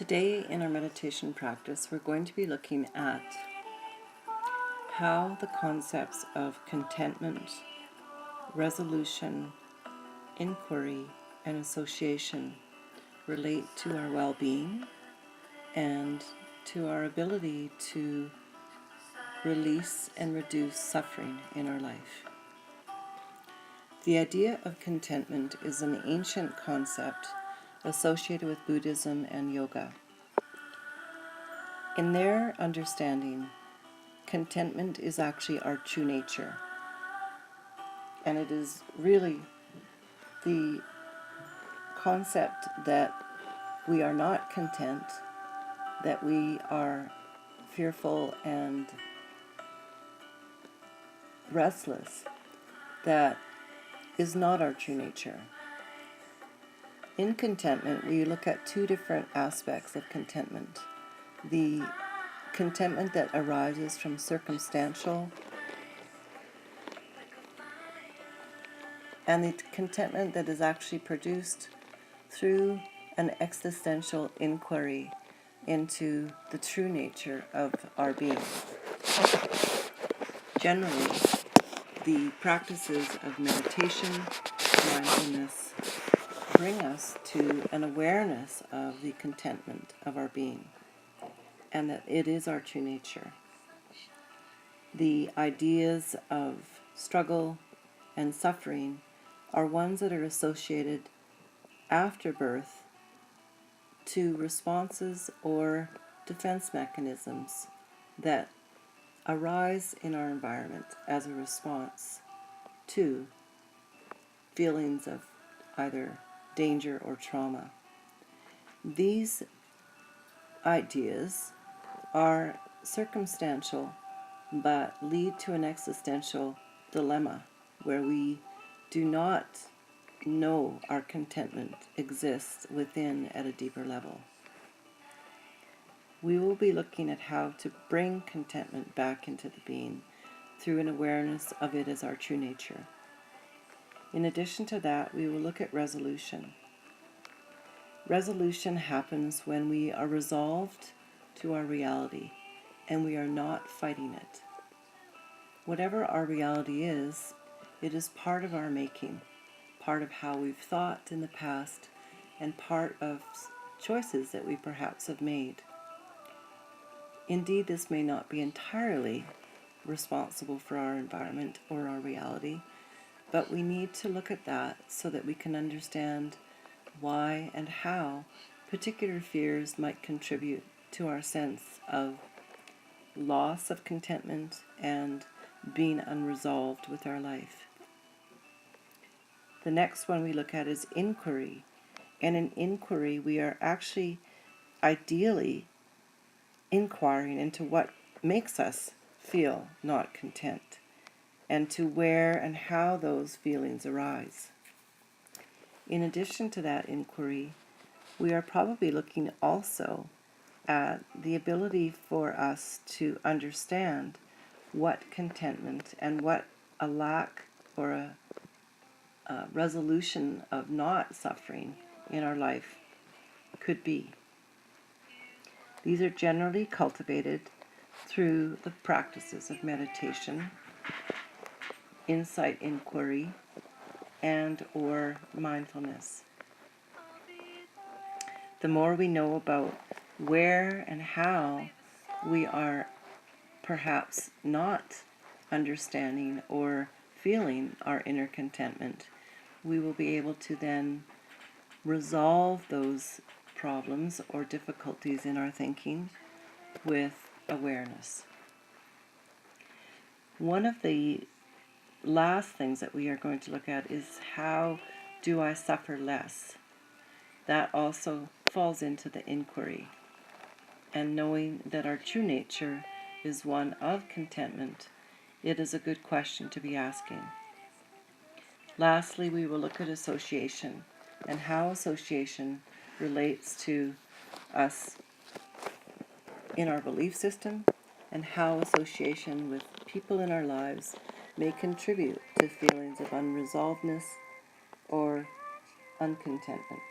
Today in our meditation practice, we're going to be looking at how the concepts of contentment, resolution, inquiry, and association relate to our well-being and to our ability to release and reduce suffering in our life. The idea of contentment is an ancient concept associated with Buddhism and yoga. In their understanding, contentment is actually our true nature. And it is really the concept that we are not content, that we are fearful and restless, that is not our true nature. In contentment, we look at two different aspects of contentment. The contentment that arises from circumstantial and the contentment that is actually produced through an existential inquiry into the true nature of our being. Generally, the practices of meditation, mindfulness, bring us to an awareness of the contentment of our being, and that it is our true nature. The ideas of struggle and suffering are ones that are associated after birth to responses or defense mechanisms that arise in our environment as a response to feelings of either danger or trauma. These ideas are circumstantial but lead to an existential dilemma where we do not know our contentment exists within at a deeper level. We will be looking at how to bring contentment back into the being through an awareness of it as our true nature. In addition to that, we will look at resolution. Resolution happens when we are resolved to our reality and we are not fighting it. Whatever our reality is, it is part of our making, part of how we've thought in the past, and part of choices that we perhaps have made. Indeed, this may not be entirely responsible for our environment or our reality, but we need to look at that so that we can understand why and how particular fears might contribute to our sense of loss of contentment and being unresolved with our life. The next one we look at is inquiry. And in inquiry, we are actually ideally inquiring into what makes us feel not content and to where and how those feelings arise. In addition to that inquiry, we are probably looking also at the ability for us to understand what contentment and what a lack or a resolution of not suffering in our life could be. These are generally cultivated through the practices of meditation, insight inquiry, and or mindfulness. The more we know about where and how we are perhaps not understanding or feeling our inner contentment, we will be able to then resolve those problems or difficulties in our thinking with awareness. One of the last things that we are going to look at is how do I suffer less? That also falls into the inquiry. And knowing that our true nature is one of contentment, it is a good question to be asking. Lastly, we will look at association and how association relates to us in our belief system and how association with people in our lives may contribute to feelings of unresolvedness or uncontentment.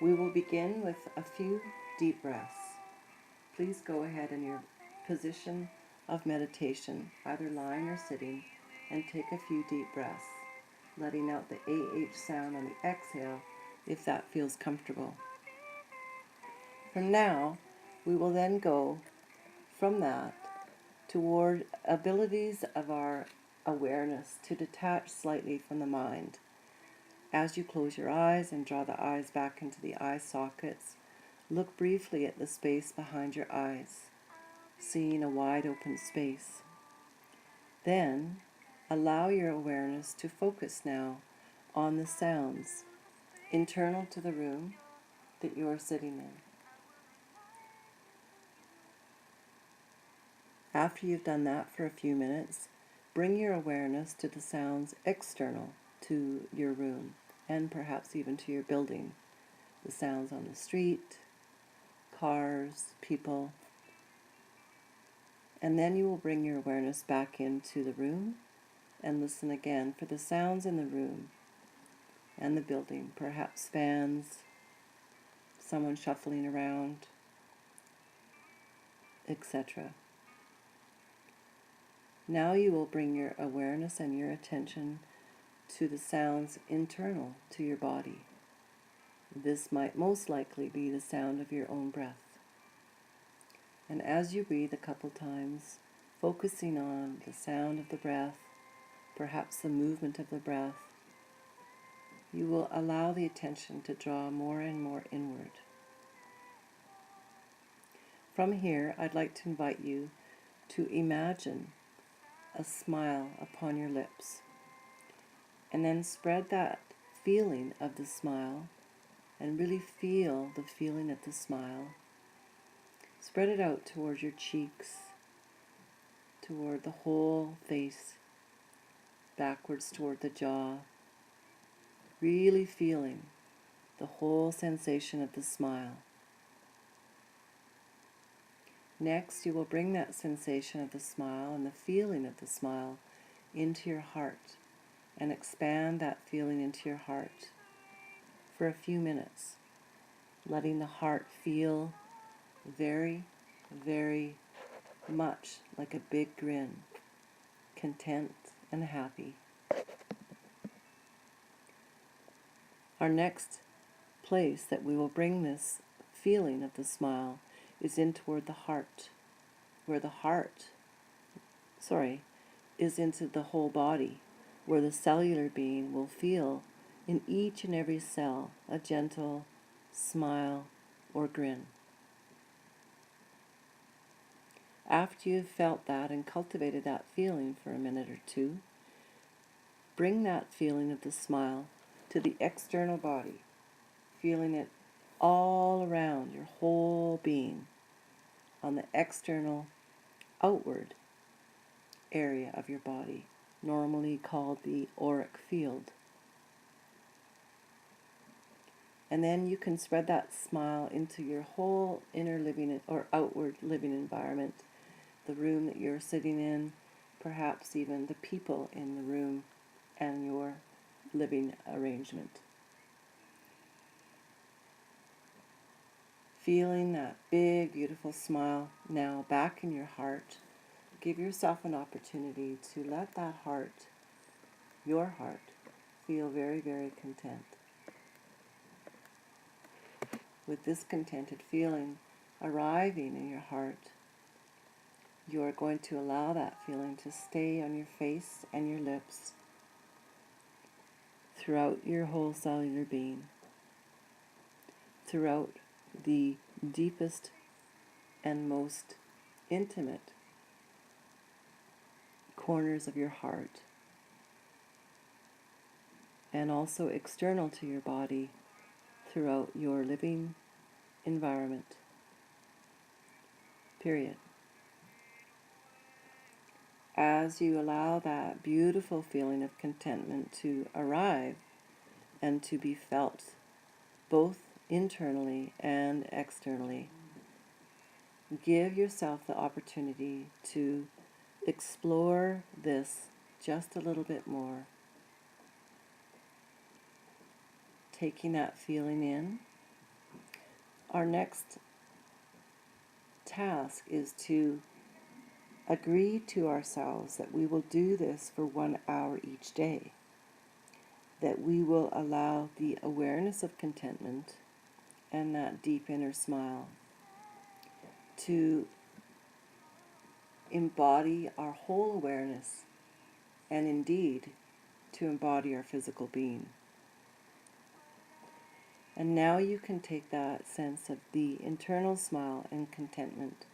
We will begin with a few deep breaths. Please go ahead in your position of meditation, either lying or sitting, and take a few deep breaths, letting out the AH sound on the exhale if that feels comfortable. From now, we will then go from that toward abilities of our awareness to detach slightly from the mind. As you close your eyes and draw the eyes back into the eye sockets, look briefly at the space behind your eyes, seeing a wide open space. Then, allow your awareness to focus now on the sounds internal to the room that you are sitting in. After you've done that for a few minutes, bring your awareness to the sounds external to your room and perhaps even to your building. The sounds on the street, cars, people. And then you will bring your awareness back into the room and listen again for the sounds in the room and the building, perhaps fans, someone shuffling around, etc. Now you will bring your awareness and your attention to the sounds internal to your body. This might most likely be the sound of your own breath. And as you breathe a couple times, focusing on the sound of the breath, perhaps the movement of the breath, you will allow the attention to draw more and more inward. From here, I'd like to invite you to imagine a smile upon your lips, and then spread that feeling of the smile and really feel the feeling of the smile. Spread it out towards your cheeks, toward the whole face, backwards toward the jaw, really feeling the whole sensation of the smile. Next, you will bring that sensation of the smile and the feeling of the smile into your heart and expand that feeling into your heart for a few minutes, letting the heart feel very, very much like a big grin, content and happy. Our next place that we will bring this feeling of the smile is in toward the heart, where the heart, is into the whole body, where the cellular being will feel in each and every cell a gentle smile or grin. After you've felt that and cultivated that feeling for a minute or two, bring that feeling of the smile to the external body, feeling it all around your whole being, on the external, outward area of your body, normally called the auric field. And then you can spread that smile into your whole inner living or outward living environment, the room that you're sitting in, perhaps even the people in the room and your living arrangement. Feeling that big, beautiful smile now back in your heart, give yourself an opportunity to let that heart, your heart, feel very, very content. With this contented feeling arriving in your heart, you are going to allow that feeling to stay on your face and your lips throughout your whole cellular being, throughout the deepest and most intimate corners of your heart, and also external to your body throughout your living environment. Period. As you allow that beautiful feeling of contentment to arrive and to be felt both internally and externally, give yourself the opportunity to explore this just a little bit more, taking that feeling in Our next task is to agree to ourselves that we will do this for 1 hour each day, that we will allow the awareness of contentment and that deep inner smile to embody our whole awareness and indeed to embody our physical being. And now you can take that sense of the internal smile and contentment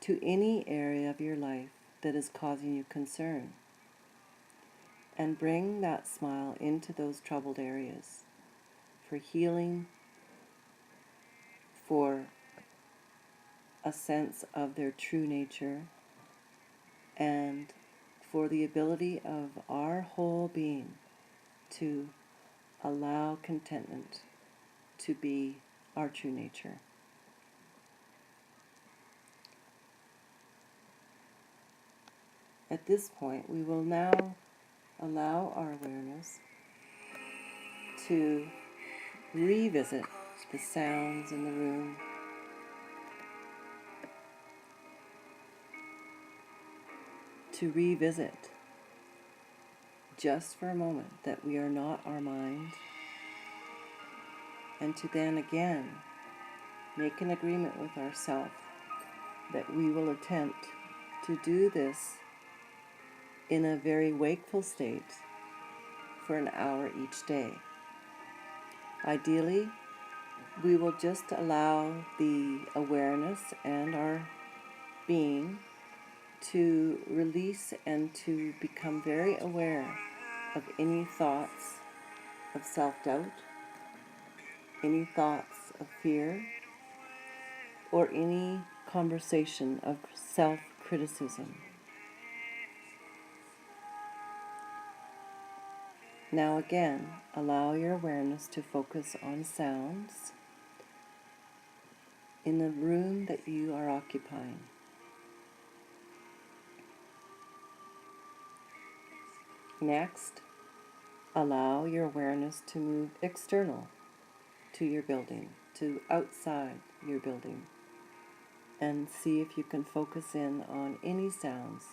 to any area of your life that is causing you concern, and bring that smile into those troubled areas for healing, for a sense of their true nature, and for the ability of our whole being to allow contentment to be our true nature. At this point, we will now allow our awareness to revisit the sounds in the room, to revisit just for a moment that we are not our mind, and to then again make an agreement with ourselves that we will attempt to do this in a very wakeful state for an hour each day. Ideally, we will just allow the awareness and our being to release and to become very aware of any thoughts of self-doubt, any thoughts of fear, or any conversation of self-criticism. Now again, allow your awareness to focus on sounds in the room that you are occupying. Next, allow your awareness to move external to your building, to outside your building, and see if you can focus in on any sounds.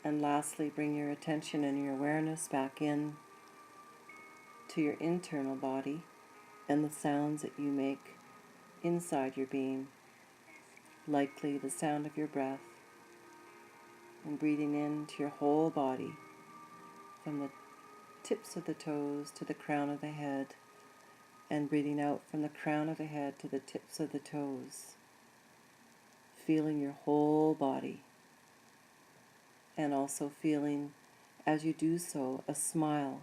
And lastly, bring your attention and your awareness back in to your internal body and the sounds that you make inside your being, likely the sound of your breath, and breathing into your whole body from the tips of the toes to the crown of the head, and breathing out from the crown of the head to the tips of the toes, feeling your whole body, and also feeling, as you do so, a smile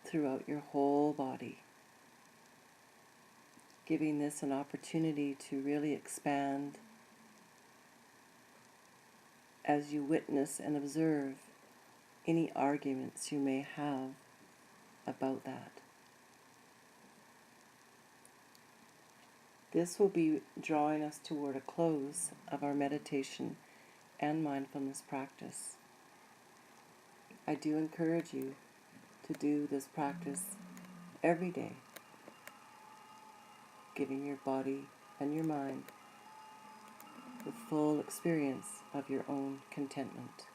throughout your whole body, giving this an opportunity to really expand as you witness and observe any arguments you may have about that. This will be drawing us toward a close of our meditation and mindfulness practice. I do encourage you to do this practice every day, giving your body and your mind the full experience of your own contentment.